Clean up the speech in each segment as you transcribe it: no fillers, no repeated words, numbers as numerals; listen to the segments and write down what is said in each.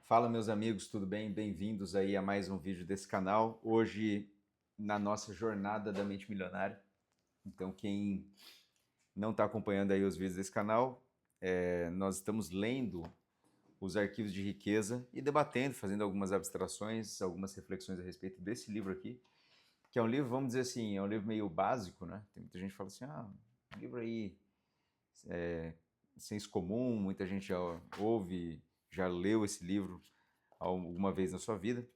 Fala, meus amigos, tudo bem? Bem-vindos aí a mais um vídeo desse canal. Hoje, na nossa jornada da mente milionária. Então, quem não está acompanhando aí os vídeos desse canal, nós estamos lendo os arquivos de riqueza e debatendo, fazendo algumas abstrações, algumas reflexões a respeito desse livro aqui, que é um livro, vamos dizer assim, é um livro meio básico, né? Tem muita gente que fala assim, um livro aí senso comum, muita gente já ouve, já leu esse livro alguma vez na sua vida.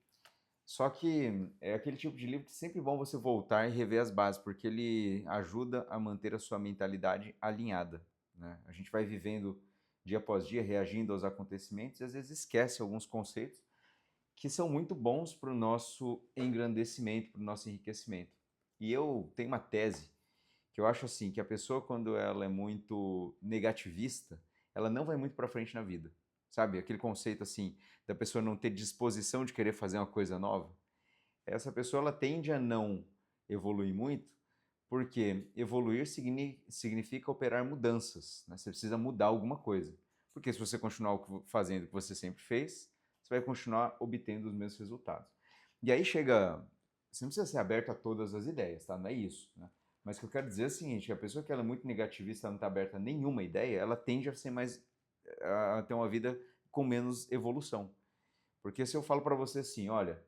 Só que é aquele tipo de livro que é sempre bom você voltar e rever as bases, porque ele ajuda a manter a sua mentalidade alinhada, né? A gente vai vivendo dia após dia, reagindo aos acontecimentos e às vezes esquece alguns conceitos que são muito bons para o nosso engrandecimento, para o nosso enriquecimento. E eu tenho uma tese que eu acho assim, que a pessoa quando ela é muito negativista, ela não vai muito para frente na vida. Sabe? Aquele conceito assim da pessoa não ter disposição de querer fazer uma coisa nova. Essa pessoa ela tende a não evoluir muito, porque evoluir significa operar mudanças, né? Você precisa mudar alguma coisa. Porque se você continuar fazendo o que você sempre fez, você vai continuar obtendo os mesmos resultados. E aí chega, você não precisa ser aberto a todas as ideias, tá? Não é isso, né? Mas o que eu quero dizer é o seguinte, que a pessoa que ela é muito negativista, não está aberta a nenhuma ideia, ela tende a ser mais, a ter uma vida com menos evolução. Porque se eu falo para você assim, olha,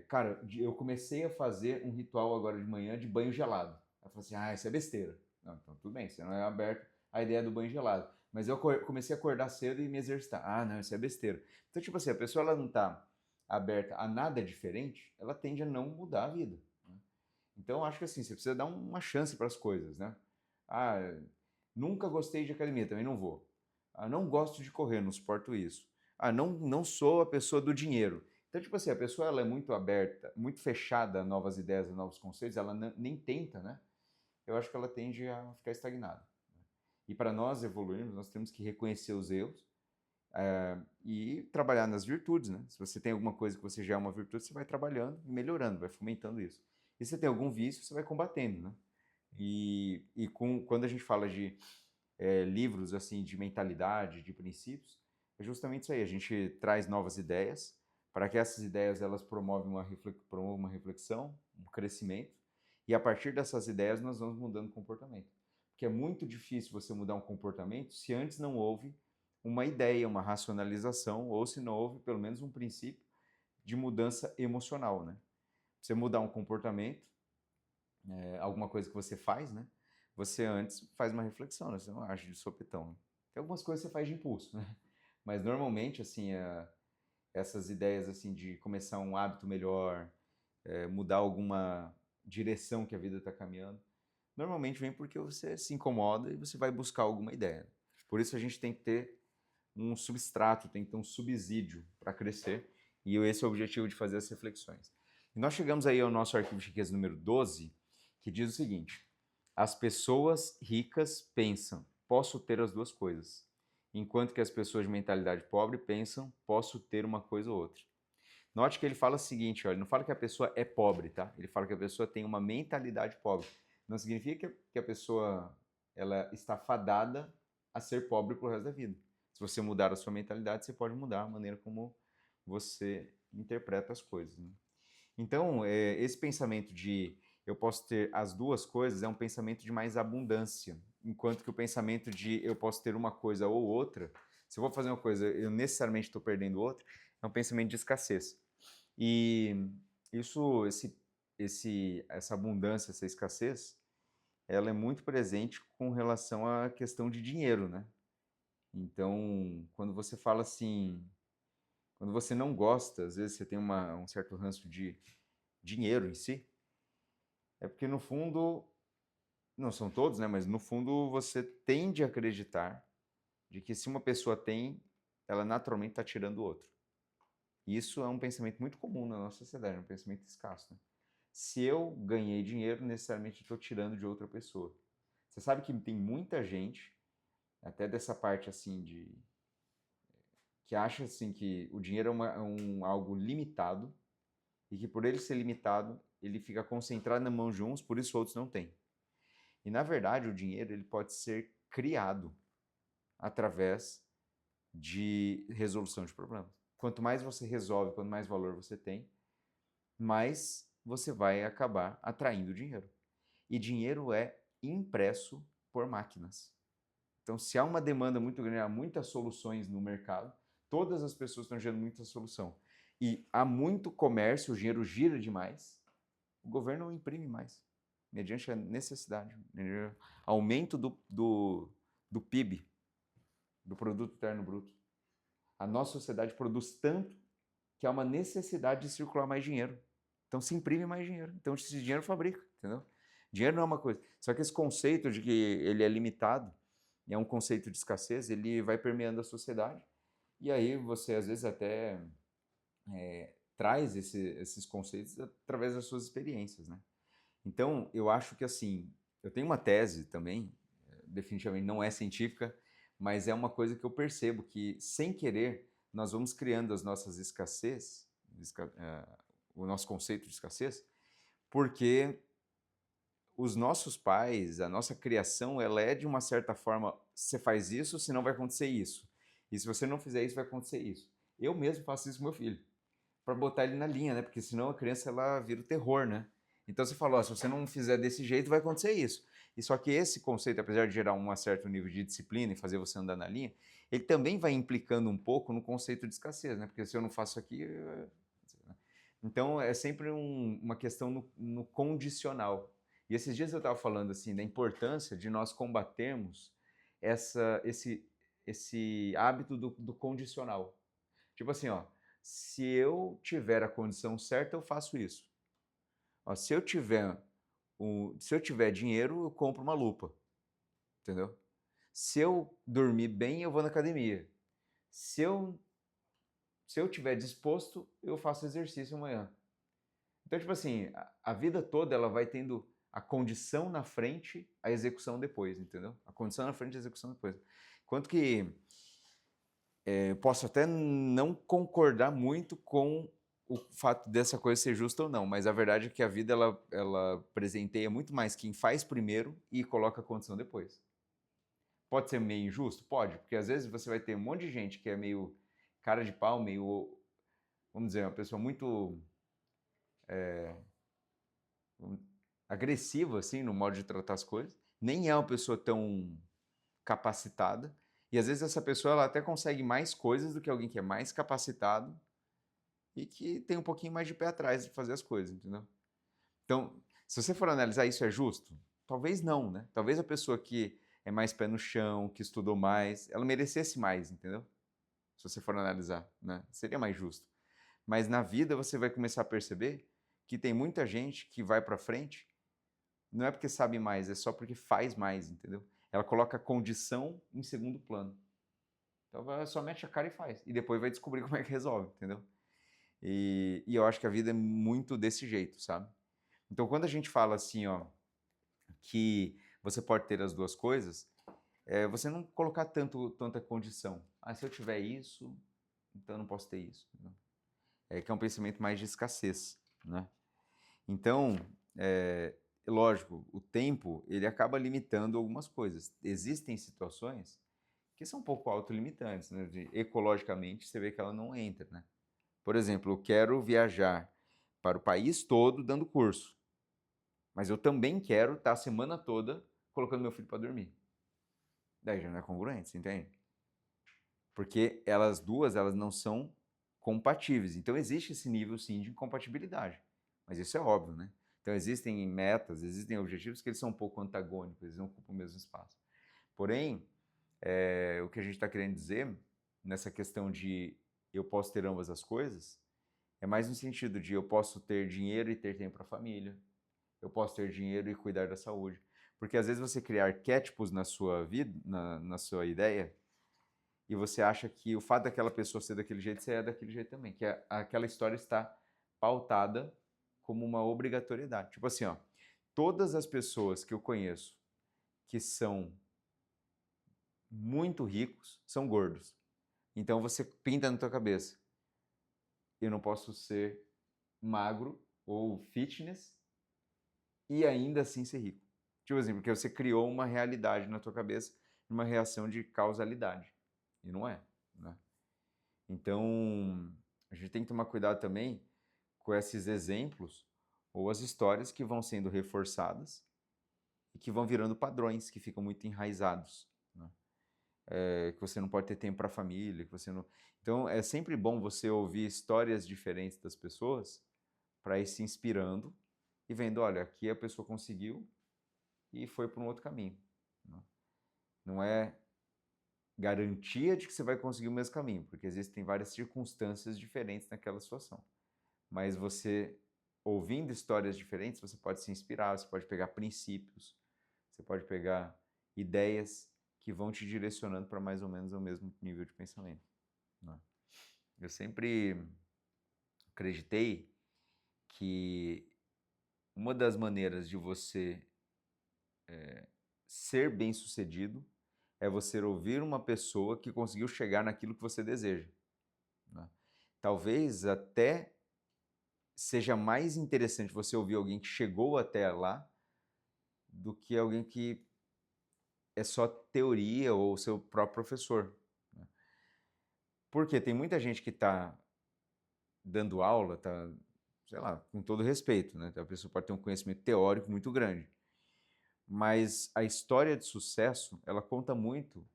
cara, eu comecei a fazer um ritual agora de manhã de banho gelado. Ela falou assim, isso é besteira. Não, então tudo bem, você não é aberto à ideia do banho gelado. Mas eu comecei a acordar cedo e me exercitar. Não, isso é besteira. Então, tipo assim, a pessoa ela não está aberta a nada diferente, ela tende a não mudar a vida. Né? Então, eu acho que assim, você precisa dar uma chance para as coisas, né? Ah, nunca gostei de academia, também não vou. Não gosto de correr, não suporto isso. Não sou a pessoa do dinheiro. Então, tipo assim, a pessoa ela é muito aberta, muito fechada a novas ideias, a novos conceitos, ela nem tenta, né? Eu acho que ela tende a ficar estagnada. E para nós evoluirmos, nós temos que reconhecer os erros e trabalhar nas virtudes, né? Se você tem alguma coisa que você já é uma virtude, você vai trabalhando e melhorando, vai fomentando isso. E se você tem algum vício, você vai combatendo, né? Quando a gente fala de livros assim de mentalidade, de princípios, é justamente isso aí. A gente traz novas ideias para que essas ideias elas promovam uma reflexão, um crescimento, e a partir dessas ideias nós vamos mudando o comportamento. Porque é muito difícil você mudar um comportamento se antes não houve uma ideia, uma racionalização, ou se não houve pelo menos um princípio de mudança emocional, né? Você mudar um comportamento, alguma coisa que você faz, né? Você antes faz uma reflexão, né? Você não age de sopetão. Né? Tem algumas coisas que você faz de impulso, né? Mas normalmente, assim, essas ideias assim de começar um hábito melhor, mudar alguma direção que a vida está caminhando, normalmente vem porque você se incomoda e você vai buscar alguma ideia. Por isso a gente tem que ter um substrato, tem que ter um subsídio para crescer, e esse é o objetivo de fazer as reflexões. E nós chegamos aí ao nosso arquivo de riqueza número 12, que diz o seguinte: as pessoas ricas pensam, posso ter as duas coisas, enquanto que as pessoas de mentalidade pobre pensam, posso ter uma coisa ou outra. Note que ele fala o seguinte, olha, ele não fala que a pessoa é pobre, tá? Ele fala que a pessoa tem uma mentalidade pobre. Não significa que a pessoa ela está fadada a ser pobre pro resto da vida. Se você mudar a sua mentalidade, você pode mudar a maneira como você interpreta as coisas. Né? Então, esse pensamento de eu posso ter as duas coisas é um pensamento de mais abundância, enquanto que o pensamento de eu posso ter uma coisa ou outra, se eu vou fazer uma coisa eu necessariamente estou perdendo outra, é um pensamento de escassez. E isso, essa abundância, essa escassez, ela é muito presente com relação à questão de dinheiro, né? Então, quando você fala assim, quando você não gosta, às vezes você tem um certo ranço de dinheiro em si, é porque no fundo, não são todos, né? Mas no fundo você tende a acreditar de que se uma pessoa tem, ela naturalmente está tirando o outro. Isso é um pensamento muito comum na nossa sociedade, é um pensamento escasso. Né? Se eu ganhei dinheiro, necessariamente estou tirando de outra pessoa. Você sabe que tem muita gente, até dessa parte assim de que acha assim que o dinheiro algo limitado e que por ele ser limitado, ele fica concentrado na mão de uns, por isso outros não têm. E na verdade, o dinheiro ele pode ser criado através de resolução de problemas. quanto mais você resolve, quanto mais valor você tem, mais você vai acabar atraindo dinheiro. E dinheiro é impresso por máquinas. Então, se há uma demanda muito grande, há muitas soluções no mercado, todas as pessoas estão gerando muita solução. E há muito comércio, o dinheiro gira demais, o governo não imprime mais, mediante a necessidade. Aumento do PIB, do Produto Interno Bruto. A nossa sociedade produz tanto que há uma necessidade de circular mais dinheiro. Então se imprime mais dinheiro. Então esse dinheiro fabrica, entendeu? Dinheiro não é uma coisa. Só que esse conceito de que ele é limitado, é um conceito de escassez, ele vai permeando a sociedade. E aí você às vezes até traz esses conceitos através das suas experiências, né? Então eu acho que assim, eu tenho uma tese também, definitivamente não é científica, mas é uma coisa que eu percebo que sem querer nós vamos criando as nossas escassez, o nosso conceito de escassez, porque os nossos pais, a nossa criação, ela é de uma certa forma, você faz isso, senão vai acontecer isso. E se você não fizer isso, vai acontecer isso. Eu mesmo faço isso com meu filho, para botar ele na linha, né? Porque senão a criança ela vira o terror, né? Então você falou, ó, se você não fizer desse jeito, vai acontecer isso. E só que esse conceito, apesar de gerar um certo nível de disciplina e fazer você andar na linha, ele também vai implicando um pouco no conceito de escassez, né? Porque se eu não faço aqui, então é sempre uma questão no condicional. E esses dias eu estava falando assim da importância de nós combatermos esse hábito do condicional. Tipo assim, ó, se eu tiver a condição certa, eu faço isso. Ó, se eu tiver dinheiro, eu compro uma lupa, entendeu? Se eu dormir bem, eu vou na academia. Se eu tiver disposto, eu faço exercício amanhã. Então, tipo assim, a vida toda ela vai tendo a condição na frente, a execução depois, entendeu? A condição na frente, a execução depois. Quanto que eu posso até não concordar muito com o fato dessa coisa ser justa ou não, mas a verdade é que a vida ela presenteia muito mais quem faz primeiro e coloca a condição depois. Pode ser meio injusto? Pode, porque às vezes você vai ter um monte de gente que é meio cara de pau, meio, vamos dizer, uma pessoa muito agressiva, assim, no modo de tratar as coisas, nem é uma pessoa tão capacitada, e às vezes essa pessoa ela até consegue mais coisas do que alguém que é mais capacitado e que tem um pouquinho mais de pé atrás de fazer as coisas, entendeu? Então, se você for analisar isso é justo? Talvez não, né? Talvez a pessoa que é mais pé no chão, que estudou mais, ela merecesse mais, entendeu? Se você for analisar, né? Seria mais justo. Mas na vida você vai começar a perceber que tem muita gente que vai para frente, não é porque sabe mais, é só porque faz mais, entendeu? Ela coloca a condição em segundo plano. Então ela só mete a cara e faz. E depois vai descobrir como é que resolve, entendeu? E eu acho que a vida é muito desse jeito, sabe? Então quando a gente fala assim, ó, que você pode ter as duas coisas, você não colocar tanta condição. Ah, se eu tiver isso, então eu não posso ter isso. Entendeu? Que é um pensamento mais de escassez, né? Então, lógico, o tempo ele acaba limitando algumas coisas. Existem situações que são um pouco autolimitantes, né? Ecologicamente, você vê que ela não entra, né? Por exemplo, eu quero viajar para o país todo dando curso, mas eu também quero estar a semana toda colocando meu filho para dormir. Daí já não é congruente, você entende? Porque elas duas, elas não são compatíveis. Então existe esse nível sim de incompatibilidade. Mas isso é óbvio, né? Então existem metas, existem objetivos que eles são um pouco antagônicos, eles não ocupam o mesmo espaço. Porém, o que a gente está querendo dizer nessa questão de eu posso ter ambas as coisas, é mais no sentido de eu posso ter dinheiro e ter tempo para a família, eu posso ter dinheiro e cuidar da saúde. Porque às vezes você cria arquétipos na sua vida, na sua ideia, e você acha que o fato daquela pessoa ser daquele jeito, você é daquele jeito também, que aquela história está pautada como uma obrigatoriedade. Tipo assim, ó, todas as pessoas que eu conheço que são muito ricos são gordos. Então você pinta na tua cabeça, eu não posso ser magro ou fitness e ainda assim ser rico. Tipo assim, porque você criou uma realidade na tua cabeça, uma reação de causalidade. E não é, né? Então, a gente tem que tomar cuidado também com esses exemplos ou as histórias que vão sendo reforçadas e que vão virando padrões, que ficam muito enraizados, né? Que você não pode ter tempo para a família, que você não... Então, é sempre bom você ouvir histórias diferentes das pessoas para ir se inspirando e vendo, olha, aqui a pessoa conseguiu e foi para um outro caminho, né? Não é garantia de que você vai conseguir o mesmo caminho, porque existem várias circunstâncias diferentes naquela situação. Mas você, ouvindo histórias diferentes, você pode se inspirar, você pode pegar princípios, você pode pegar ideias que vão te direcionando para mais ou menos o mesmo nível de pensamento, né? Eu sempre acreditei que uma das maneiras de você ser bem-sucedido é você ouvir uma pessoa que conseguiu chegar naquilo que você deseja, né? Talvez até seja mais interessante você ouvir alguém que chegou até lá do que alguém que é só teoria ou seu próprio professor, né? Porque tem muita gente que está dando aula, tá, sei lá, com todo respeito, né? A pessoa pode ter um conhecimento teórico muito grande, mas a história de sucesso, ela conta muito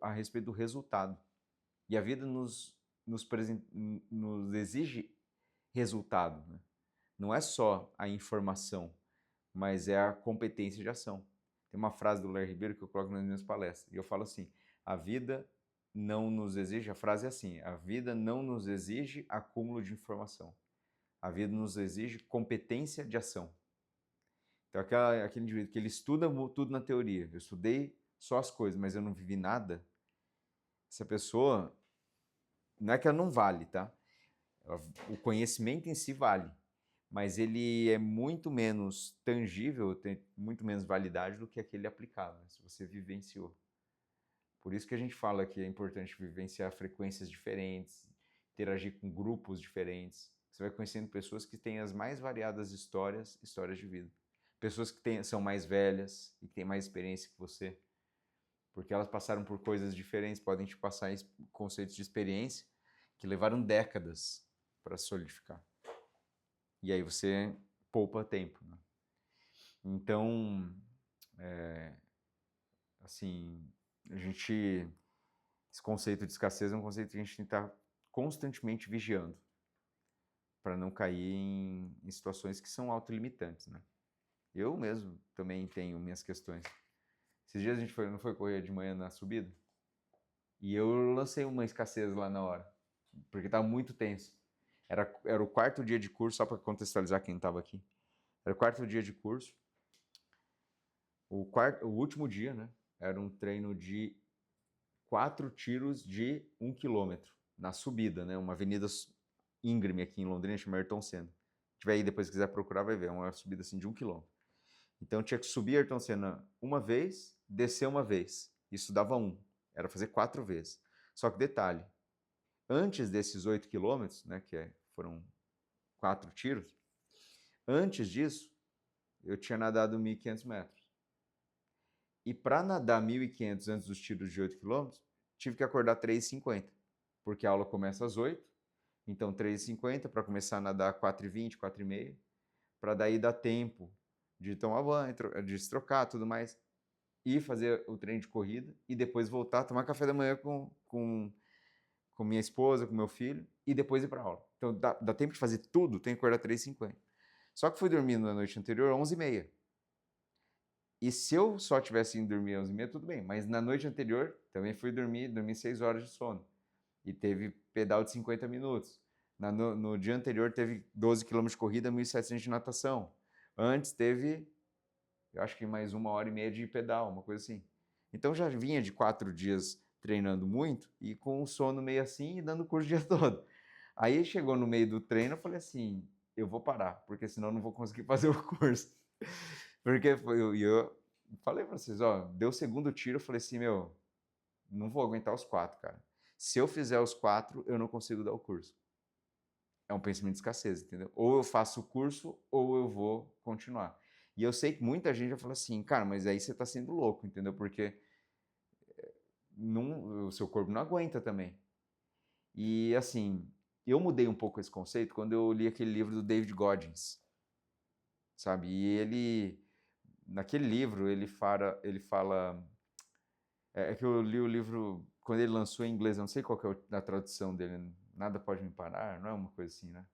a respeito do resultado. E a vida nos exige resultado, né? Não é só a informação, mas é a competência de ação. Tem uma frase do Larry Ribeiro que eu coloco nas minhas palestras, e eu falo assim, a vida não nos exige, a frase é assim, a vida não nos exige acúmulo de informação, a vida nos exige competência de ação. Então aquele indivíduo que ele estuda tudo na teoria, eu estudei só as coisas, mas eu não vivi nada, essa pessoa, não é que ela não vale, tá? O conhecimento em si vale, mas ele é muito menos tangível, tem muito menos validade do que aquele aplicado, né? Se você vivenciou. Por isso que a gente fala que é importante vivenciar frequências diferentes, interagir com grupos diferentes. Você vai conhecendo pessoas que têm as mais variadas histórias de vida. Pessoas que são mais velhas e que têm mais experiência que você, porque elas passaram por coisas diferentes, podem te passar conceitos de experiência que levaram décadas para solidificar. E aí você poupa tempo, né? Então, assim, esse conceito de escassez é um conceito que a gente tem que estar constantemente vigiando para não cair em situações que são autolimitantes, né? Eu mesmo também tenho minhas questões. Esses dias a gente não foi correr de manhã na subida? E eu lancei uma escassez lá na hora, porque estava muito tenso. Era o quarto dia de curso, só para contextualizar quem estava aqui. Era o quarto dia de curso. O último dia, né? Era um treino de 4 tiros de 1 quilômetro na subida, né? Uma avenida íngreme aqui em Londrina, chama Ayrton Senna. Se tiver aí depois quiser procurar, vai ver. É uma subida assim de 1 quilômetro. Então tinha que subir Ayrton Senna uma vez, descer uma vez. Isso dava 1. Era fazer 4 vezes. Só que detalhe, antes desses 8 quilômetros, né? Foram 4 tiros. Antes disso, eu tinha nadado 1.500 metros. E para nadar 1.500 antes dos tiros de 8 km, tive que acordar 3h50, porque a aula começa às 8, então 3h50 para começar a nadar 4h20, 4h30, para daí dar tempo de tomar banho, de se trocar, tudo mais, e fazer o treino de corrida, e depois voltar, tomar café da manhã com minha esposa, com meu filho, e depois ir para a aula. Então dá tempo de fazer tudo, tenho que acordar 3h50. Só que fui dormindo na noite anterior, 11h30. E se eu só tivesse ido dormir às 11h30, tudo bem. Mas na noite anterior, também fui dormir 6 horas de sono. E teve pedal de 50 minutos. No dia anterior teve 12 km de corrida, 1.700 de natação. Antes teve, eu acho que mais 1h30 de pedal, uma coisa assim. Então já vinha de 4 dias treinando muito e com o sono meio assim e dando curso o dia todo. Aí chegou no meio do treino, eu falei assim, eu vou parar, porque senão eu não vou conseguir fazer o curso. Porque eu falei pra vocês, ó, deu o segundo tiro, eu falei assim, meu, não vou aguentar os 4, cara. Se eu fizer os 4, eu não consigo dar o curso. É um pensamento de escassez, entendeu? Ou eu faço o curso, ou eu vou continuar. E eu sei que muita gente já fala assim, cara, mas aí você tá sendo louco, entendeu? Porque o seu corpo não aguenta também. E assim, eu mudei um pouco esse conceito quando eu li aquele livro do David Goggins, sabe? E ele, naquele livro, ele fala, é que eu li o livro quando ele lançou em inglês, eu não sei qual que é a tradução dele, Nada Pode Me Parar, não é uma coisa assim, né?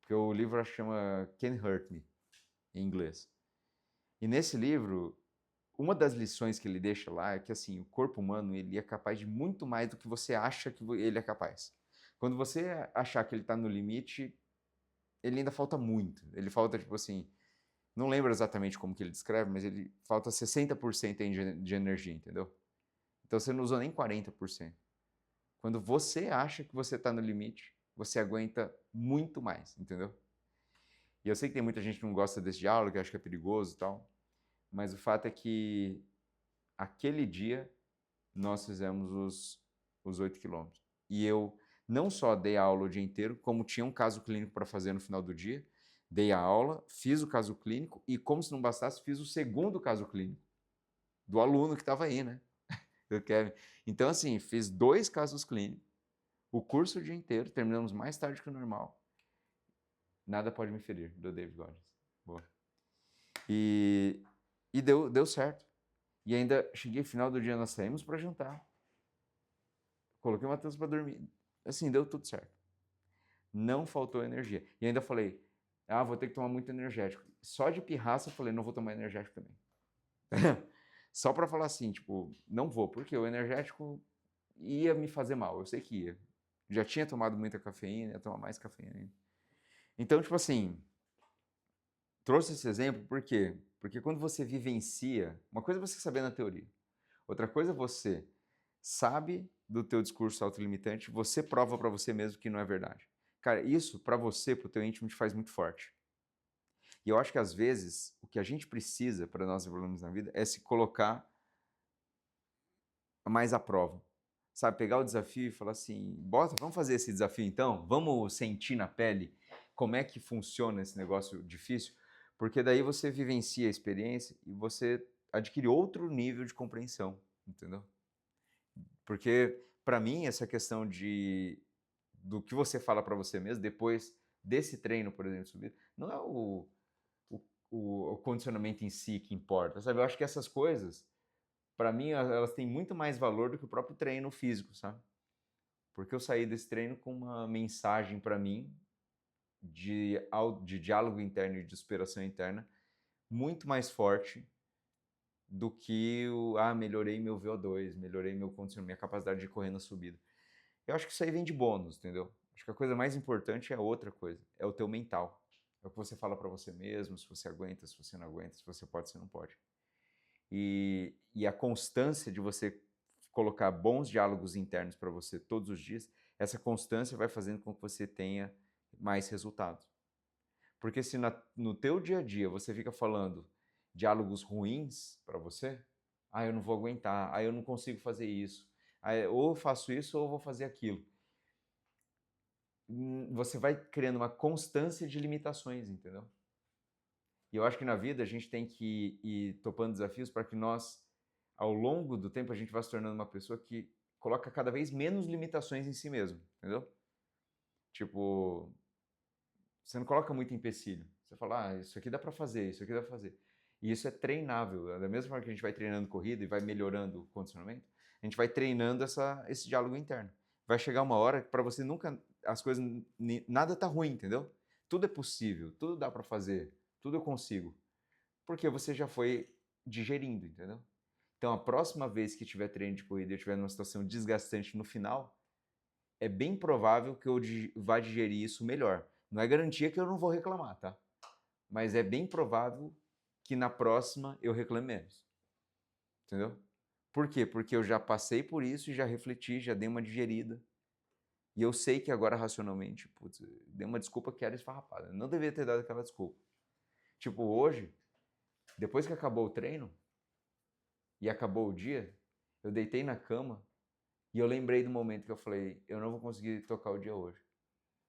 Porque o livro chama Can't Hurt Me, em inglês. E nesse livro, uma das lições que ele deixa lá é que assim, o corpo humano ele é capaz de muito mais do que você acha que ele é capaz. Quando você achar que ele está no limite, ele ainda falta muito. Ele falta, tipo assim, não lembro exatamente como que ele descreve, mas ele falta 60% de energia, entendeu? Então você não usou nem 40%. Quando você acha que você está no limite, você aguenta muito mais, entendeu? E eu sei que tem muita gente que não gosta desse diálogo, que acha que é perigoso e tal, mas o fato é que aquele dia nós fizemos os 8 quilômetros. E eu não só dei a aula o dia inteiro, como tinha um caso clínico para fazer no final do dia, dei a aula, fiz o caso clínico e, como se não bastasse, fiz o segundo caso clínico do aluno que estava aí, né? Do Kevin. Então, assim, fiz 2 casos clínicos, o curso o dia inteiro, terminamos mais tarde que o normal. Nada pode me ferir, do David Goggins. Boa. E deu certo. E ainda cheguei no final do dia, nós saímos para jantar. Coloquei o Matheus para dormir. Assim, deu tudo certo. Não faltou energia. E ainda falei, vou ter que tomar muito energético. Só de pirraça eu falei, não vou tomar energético também. Só para falar assim, tipo, não vou, porque o energético ia me fazer mal, eu sei que ia. Já tinha tomado muita cafeína, ia tomar mais cafeína ainda. Então, tipo assim, trouxe esse exemplo por quê? Porque quando você vivencia, uma coisa é você saber na teoria, outra coisa é você sabe do teu discurso autolimitante, você prova para você mesmo que não é verdade. Cara, isso para você, para o teu íntimo, te faz muito forte. E eu acho que às vezes o que a gente precisa para nós evoluirmos na vida é se colocar mais à prova. Sabe, pegar o desafio e falar assim, bota, vamos fazer esse desafio então? Vamos sentir na pele como é que funciona esse negócio difícil? Porque daí você vivencia a experiência e você adquire outro nível de compreensão, entendeu? Porque para mim essa questão do que você fala para você mesmo depois desse treino, por exemplo, subir, não é o condicionamento em si que importa, sabe? Eu acho que essas coisas, para mim, elas têm muito mais valor do que o próprio treino físico, sabe? Porque eu saí desse treino com uma mensagem para mim de diálogo interno e de superação interna muito mais forte do que melhorei meu VO2, melhorei meu condicionamento, minha capacidade de correr na subida. Eu acho que isso aí vem de bônus, entendeu? Acho que a coisa mais importante é outra coisa, é o teu mental. É o que você fala para você mesmo, se você aguenta, se você não aguenta, se você pode, se não pode. E a constância de você colocar bons diálogos internos para você todos os dias, essa constância vai fazendo com que você tenha mais resultados. Porque se no teu dia a dia você fica falando diálogos ruins para você, eu não vou aguentar, eu não consigo fazer isso, ou eu faço isso ou eu vou fazer aquilo. Você vai criando uma constância de limitações, entendeu? E eu acho que na vida a gente tem que ir topando desafios para que nós, ao longo do tempo, a gente vá se tornando uma pessoa que coloca cada vez menos limitações em si mesmo, entendeu? Tipo, você não coloca muito empecilho. Você fala, isso aqui dá para fazer, isso aqui dá para fazer. E isso é treinável. Da mesma forma que a gente vai treinando corrida e vai melhorando o condicionamento, a gente vai treinando esse diálogo interno. Vai chegar uma hora que para você nunca, as coisas, nada tá ruim, entendeu? Tudo é possível, tudo dá para fazer, tudo eu consigo. Porque você já foi digerindo, entendeu? Então, a próxima vez que tiver treino de corrida e eu estiver numa situação desgastante no final, é bem provável que eu vá digerir isso melhor. Não é garantia que eu não vou reclamar, tá? Mas é bem provável que na próxima eu reclame menos. Entendeu? Por quê? Porque eu já passei por isso e já refleti, já dei uma digerida. E eu sei que agora, racionalmente, putz, dei uma desculpa que era esfarrapada. Eu não devia ter dado aquela desculpa. Tipo, hoje, depois que acabou o treino e acabou o dia, eu deitei na cama e eu lembrei do momento que eu falei, eu não vou conseguir tocar o dia hoje.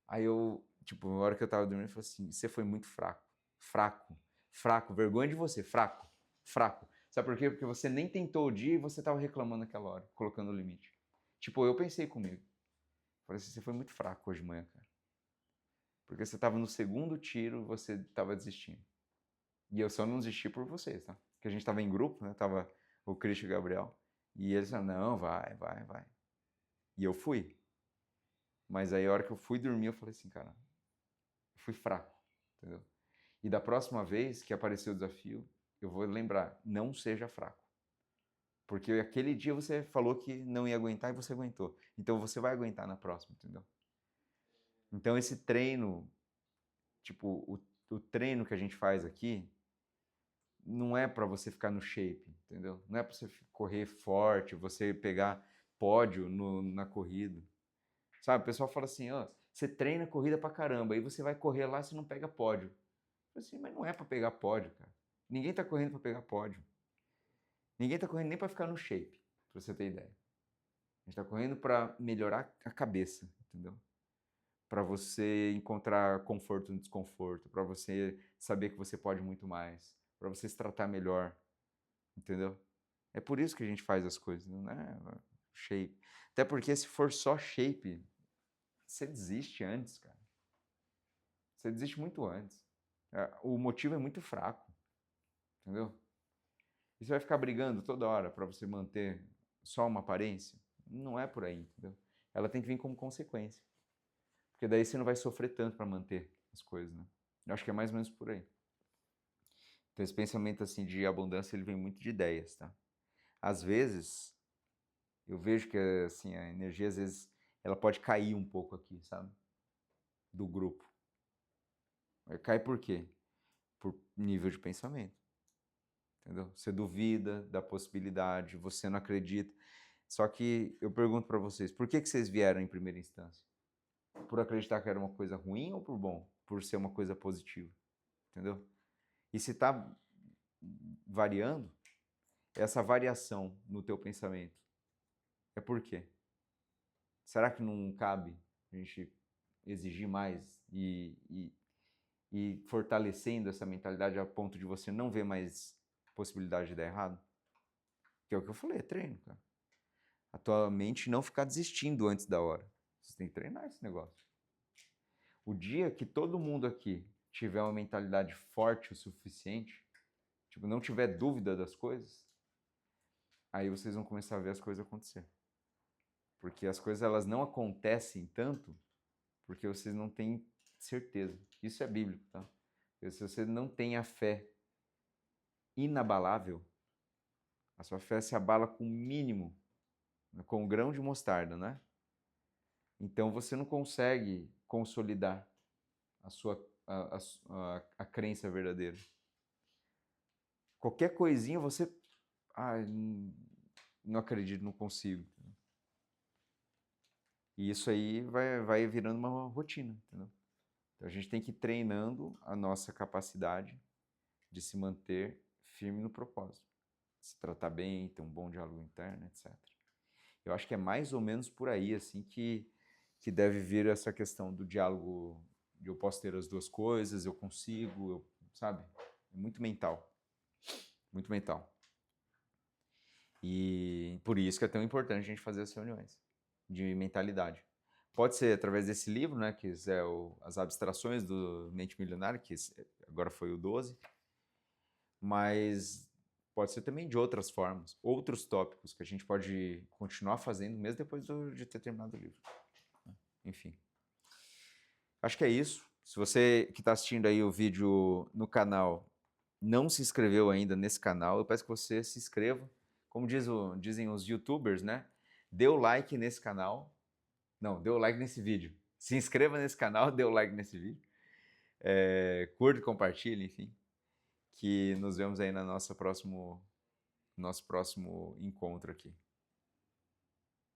Aí eu, tipo, na hora que eu tava dormindo, eu falei assim, você foi muito fraco. Fraco. Fraco. Vergonha de você. Fraco. Fraco. Sabe por quê? Porque você nem tentou o dia e você tava reclamando naquela hora, colocando o limite. Tipo, eu pensei comigo. Falei assim, você foi muito fraco hoje de manhã, cara. Porque você estava no segundo tiro, você estava desistindo. E eu só não desisti por vocês, tá? Porque a gente estava em grupo, né? Tava o Cristian e o Gabriel. E eles falaram, não, vai. E eu fui. Mas aí a hora que eu fui dormir, eu falei assim, cara, eu fui fraco, entendeu? E da próxima vez que aparecer o desafio, eu vou lembrar, não seja fraco. Porque aquele dia você falou que não ia aguentar e você aguentou. Então você vai aguentar na próxima, entendeu? Então esse treino, tipo, o treino que a gente faz aqui, não é para você ficar no shape, entendeu? Não é para você correr forte, você pegar pódio na corrida. Sabe, o pessoal fala assim, ó, você treina corrida pra caramba, aí você vai correr lá e você não pega pódio. Eu falo assim, mas não é para pegar pódio, cara. Ninguém tá correndo para pegar pódio. Ninguém tá correndo nem para ficar no shape, pra você ter ideia. A gente tá correndo para melhorar a cabeça, entendeu? Para você encontrar conforto no desconforto, para você saber que você pode muito mais, para você se tratar melhor, entendeu? É por isso que a gente faz as coisas, não é shape. Até porque se for só shape, você desiste antes, cara. Você desiste muito antes. O motivo é muito fraco, entendeu? E você vai ficar brigando toda hora para você manter só uma aparência? Não é por aí, entendeu? Ela tem que vir como consequência. Porque daí você não vai sofrer tanto para manter as coisas, né? Eu acho que é mais ou menos por aí. Então esse pensamento assim de abundância, ele vem muito de ideias, tá? Às vezes, eu vejo que assim, a energia às vezes ela pode cair um pouco aqui, sabe? Do grupo. Cai por quê? Por nível de pensamento. Entendeu? Você duvida da possibilidade, você não acredita. Só que eu pergunto para vocês, por que vocês vieram em primeira instância? Por acreditar que era uma coisa ruim ou por bom? Por ser uma coisa positiva? Entendeu? E se está variando, essa variação no teu pensamento é por quê? Será que não cabe a gente exigir mais e fortalecendo essa mentalidade a ponto de você não ver mais possibilidade de dar errado? Que é o que eu falei, é treino, cara. A tua mente não ficar desistindo antes da hora. Você tem que treinar esse negócio. O dia que todo mundo aqui tiver uma mentalidade forte o suficiente, tipo, não tiver dúvida das coisas, aí vocês vão começar a ver as coisas acontecer. Porque as coisas elas não acontecem tanto porque vocês não têm certeza. Isso é bíblico, tá? Porque se você não tem a fé inabalável, a sua fé se abala com o mínimo, com o grão de mostarda, né? Então você não consegue consolidar a sua a crença verdadeira. Qualquer coisinha você não acredito, não consigo. E isso aí vai virando uma rotina, entendeu? Então a gente tem que ir treinando a nossa capacidade de se manter firme no propósito. Se tratar bem, ter um bom diálogo interno, etc. Eu acho que é mais ou menos por aí assim que deve vir essa questão do diálogo de eu posso ter as duas coisas, eu consigo, sabe? É muito mental. Muito mental. E por isso que é tão importante a gente fazer as reuniões de mentalidade. Pode ser através desse livro, né, que é As Abstrações do Mente Milionária, que agora foi o 12, mas pode ser também de outras formas, outros tópicos que a gente pode continuar fazendo mesmo depois de ter terminado o livro. Enfim. Acho que é isso. Se você que está assistindo aí o vídeo no canal não se inscreveu ainda nesse canal, eu peço que você se inscreva. Como dizem os youtubers, né? Dê o like nesse canal. Não, dê o like nesse vídeo. Se inscreva nesse canal, dê o like nesse vídeo. Curta e compartilhe, enfim. Que nos vemos aí no nosso próximo encontro aqui.